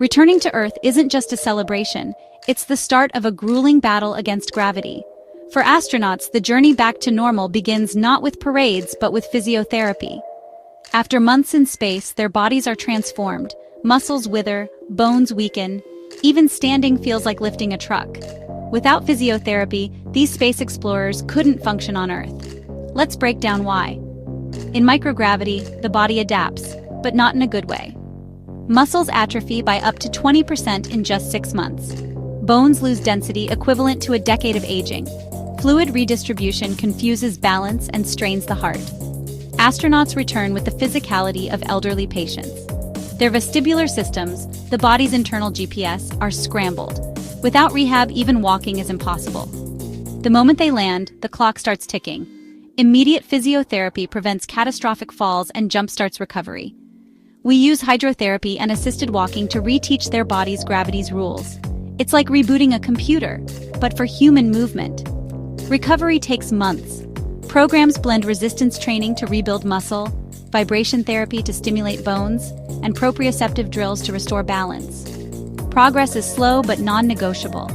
Returning to Earth isn't just a celebration, it's the start of a grueling battle against gravity. For astronauts, the journey back to normal begins not with parades but with physiotherapy. After months in space, their bodies are transformed, muscles wither, bones weaken, even standing feels like lifting a truck. Without physiotherapy, these space explorers couldn't function on Earth. Let's break down why. In microgravity, the body adapts, but not in a good way. Muscles atrophy by up to 20% in just 6 months. Bones lose density equivalent to a decade of aging. Fluid redistribution confuses balance and strains the heart. Astronauts return with the physicality of elderly patients. Their vestibular systems, the body's internal GPS, are scrambled. Without rehab, even walking is impossible. The moment they land, the clock starts ticking. Immediate physiotherapy prevents catastrophic falls and jumpstarts recovery. We use hydrotherapy and assisted walking to reteach their bodies gravity's rules. It's like rebooting a computer, but for human movement. Recovery takes months. Programs blend resistance training to rebuild muscle, vibration therapy to stimulate bones, and proprioceptive drills to restore balance. Progress is slow but non-negotiable.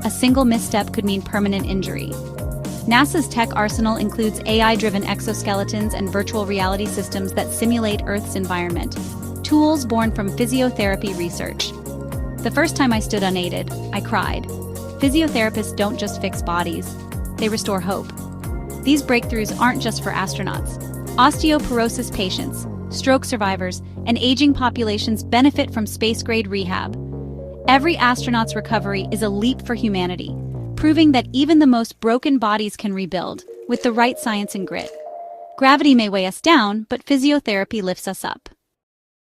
A single misstep could mean permanent injury. NASA's tech arsenal includes AI-driven exoskeletons and virtual reality systems that simulate Earth's environment, tools born from physiotherapy research. The first time I stood unaided, I cried. Physiotherapists don't just fix bodies, they restore hope. These breakthroughs aren't just for astronauts. Osteoporosis patients, stroke survivors, and aging populations benefit from space-grade rehab. Every astronaut's recovery is a leap for humanity, proving that even the most broken bodies can rebuild, with the right science and grit. Gravity may weigh us down, but physiotherapy lifts us up.